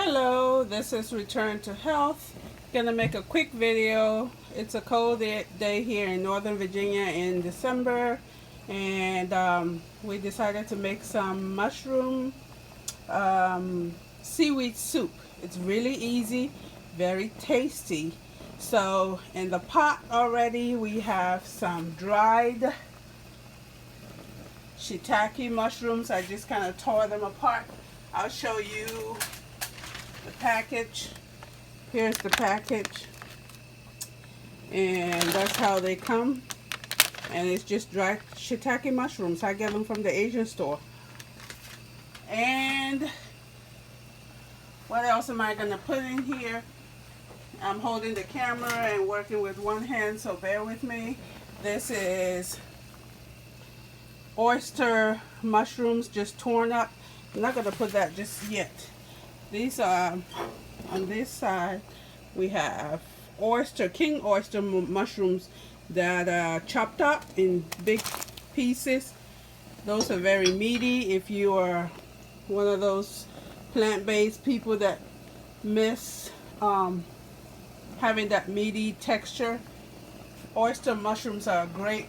Hello, this is Return to Health. Gonna make a quick video. It's a cold day here in Northern Virginia in December, and we decided to make some mushroom seaweed soup. It's really easy, very tasty. So in the pot already we have some dried shiitake mushrooms. I just kind of tore them apart. I'll show you the package. Here's the package, and that's how they come. And it's just dried shiitake mushrooms. I get them from the Asian store. And what else am I gonna put in here? I'm holding the camera and working with one hand, so bear with me. This is oyster mushrooms, just torn up. I'm not gonna put that just yet. These are, on this side we have king oyster mushrooms that are chopped up in big pieces. Those are very meaty. If you are one of those plant-based people that miss having that meaty texture, oyster mushrooms are a great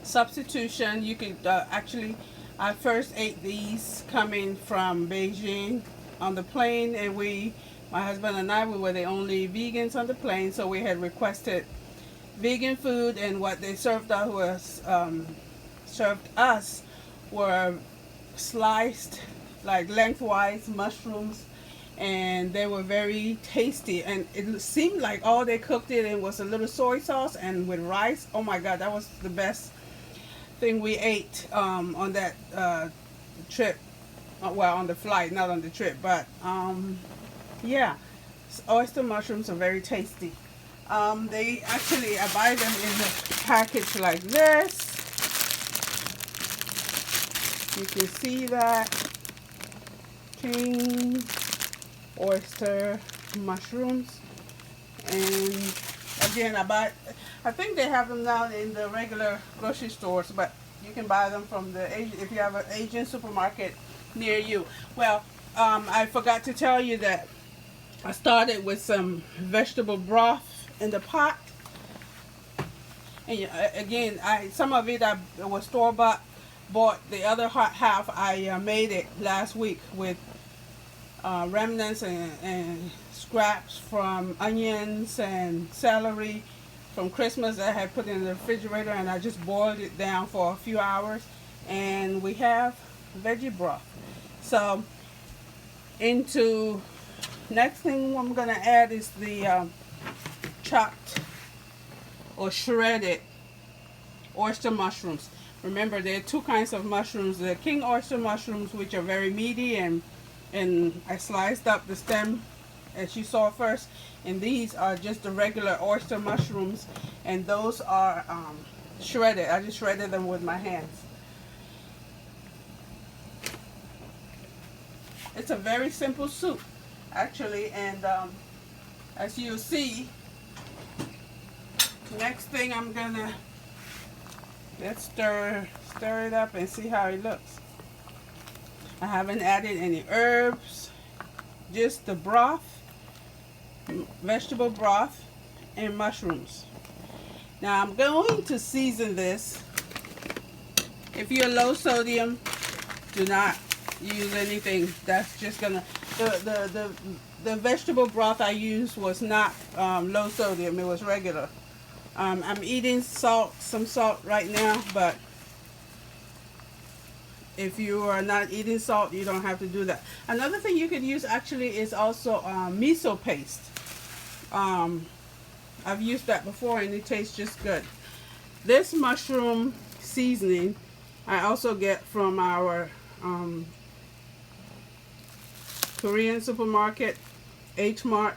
substitution. You could actually, I first ate these coming from Beijing on the plane, and my husband and I, we were the only vegans on the plane, so we had requested vegan food, and what they served us were sliced, like lengthwise mushrooms, and they were very tasty. And it seemed like all they cooked it in was a little soy sauce and with rice. Oh my God, that was the best thing we ate on that trip. Well, on the flight, not on the trip, but yeah, oyster mushrooms are very tasty. They actually, I buy them in a package like this. You can see that king oyster mushrooms. And again, I think they have them now in the regular grocery stores, but you can buy them from if you have an Asian supermarket near you. Well, I forgot to tell you that I started with some vegetable broth in the pot, and again, some of it I was store-bought. The other half I made it last week with remnants and scraps from onions and celery from Christmas that I had put in the refrigerator, and I just boiled it down for a few hours, and we have veggie broth. So next thing I'm gonna add is the chopped or shredded oyster mushrooms. Remember, there are two kinds of mushrooms: the king oyster mushrooms, which are very meaty, and I sliced up the stem as you saw first, and these are just the regular oyster mushrooms, and those are shredded. I just shredded them with my hands. It's a very simple soup, actually, and as you see, next thing I'm gonna, let's stir it up and see how it looks. I haven't added any herbs, just the broth, vegetable broth, and mushrooms. Now I'm going to season this. If you're low sodium, do not use anything. That's just gonna, the vegetable broth I used was not low sodium, it was regular. I'm eating some salt right now, but if you are not eating salt, you don't have to do that. Another thing you could use actually is also miso paste. I've used that before, and it tastes just good. This mushroom seasoning I also get from our Korean supermarket, H-Mart.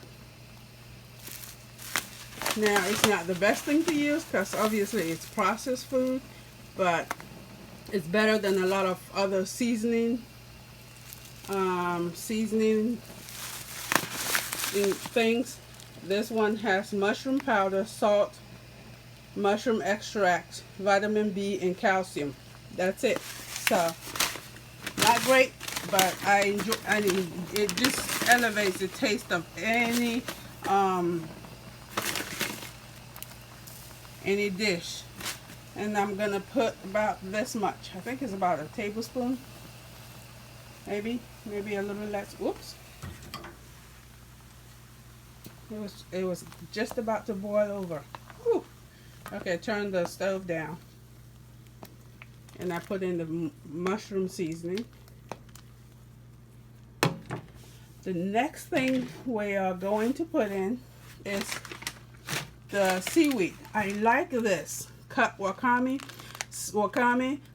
Now, it's not the best thing to use because obviously it's processed food, but it's better than a lot of other seasoning things. This one has mushroom powder, salt, mushroom extract, vitamin B, and calcium. That's it. So, not great but I enjoy. I mean, it just elevates the taste of any dish. And I'm gonna put about this much. I think it's about a tablespoon, maybe a little less. Whoops! It was just about to boil over. Whew. Okay, turn the stove down, and I put in the mushroom seasoning. The next thing we are going to put in is the seaweed. I like this cut wakame.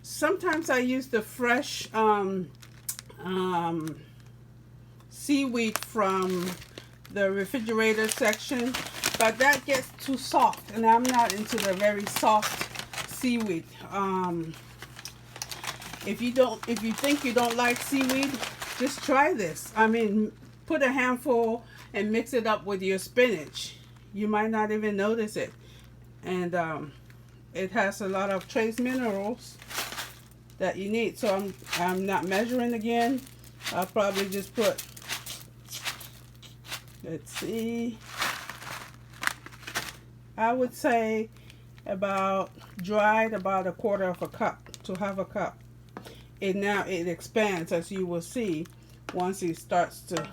Sometimes I use the fresh seaweed from the refrigerator section, but that gets too soft, and I'm not into the very soft seaweed. If you think you don't like seaweed, just try this. I mean, put a handful and mix it up with your spinach. You might not even notice it. And it has a lot of trace minerals that you need. So I'm not measuring again. I'll probably just put, let's see, I would say dried about a quarter of a cup to half a cup. And now it expands, as you will see, once it starts to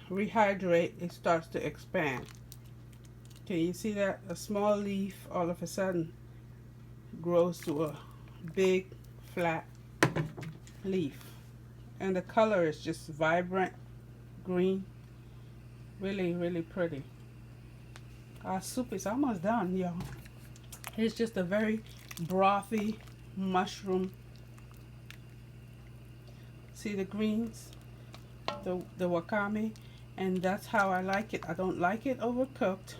rehydrate, it starts to expand. Can you see that? A small leaf all of a sudden grows to a big flat leaf, and the color is just vibrant green. Really pretty. Our soup is almost done, y'all. It's just a very brothy mushroom. See the greens, the wakame, and that's how I like it. I don't like it overcooked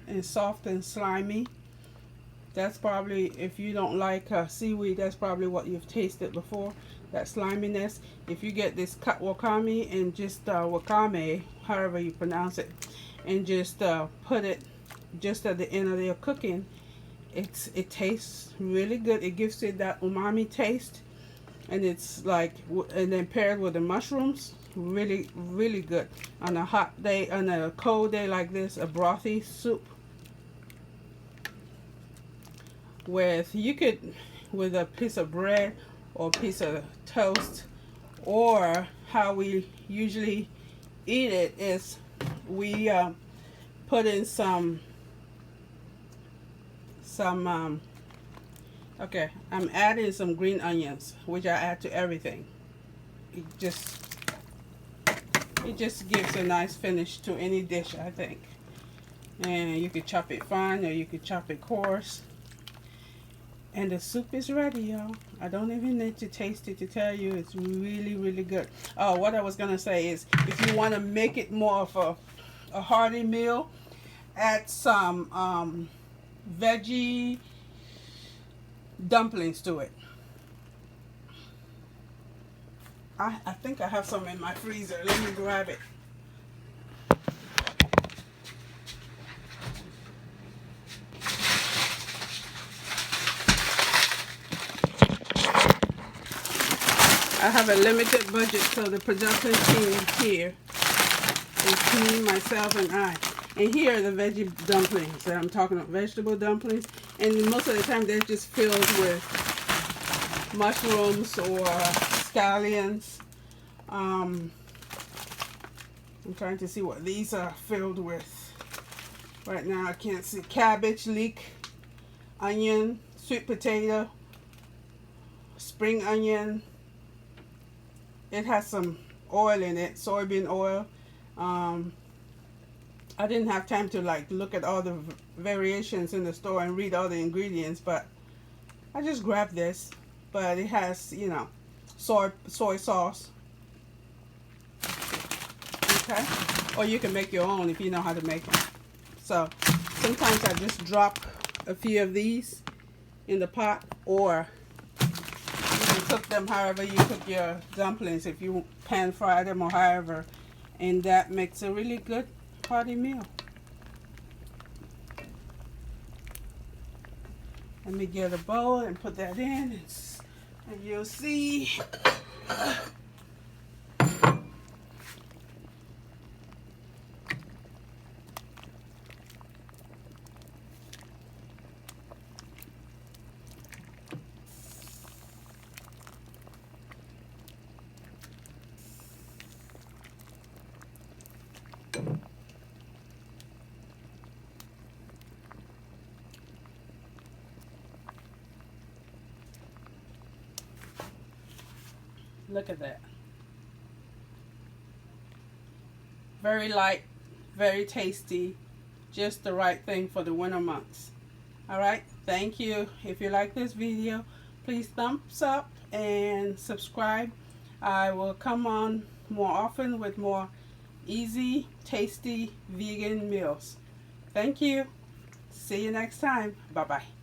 and soft and slimy. That's probably, if you don't like seaweed, that's probably what you've tasted before, that sliminess. If you get this cut wakame and just wakame, however you pronounce it, and just put it just at the end of your cooking, it tastes really good. It gives it that umami taste, and it's like, and then paired with the mushrooms, really good on a hot day. On a cold day like this, a brothy soup with a piece of bread or a piece of toast, or how we usually eat it is we put in some okay, I'm adding some green onions, which I add to everything. It just gives a nice finish to any dish, I think. And you could chop it fine or you could chop it coarse. And the soup is ready, y'all. I don't even need to taste it to tell you it's really good. Oh, what I was gonna say is, if you want to make it more of a hearty meal, add some veggie dumplings to it. I think I have some in my freezer. Let me grab it. I have a limited budget, so the production team here is me, myself, and I. And here are the veggie dumplings that I'm talking about, vegetable dumplings. And most of the time they're just filled with mushrooms or scallions. I'm trying to see what these are filled with. Right now I can't see. Cabbage, leek, onion, sweet potato, spring onion. It has some oil in it, soybean oil. I didn't have time to like look at all the variations in the store and read all the ingredients, but I just grabbed this. But it has, you know, soy sauce. Okay, or you can make your own if you know how to make them. So sometimes I just drop a few of these in the pot, or you can cook them however you cook your dumplings, if you pan fry them or however, and that makes a really good hearty meal. Let me get a bowl and put that in, and you'll see. Look at that. Very light, very tasty, just the right thing for the winter months. Alright, thank you. If you like this video, please thumbs up and subscribe. I will come on more often with more easy, tasty vegan meals. Thank you. See you next time. Bye-bye.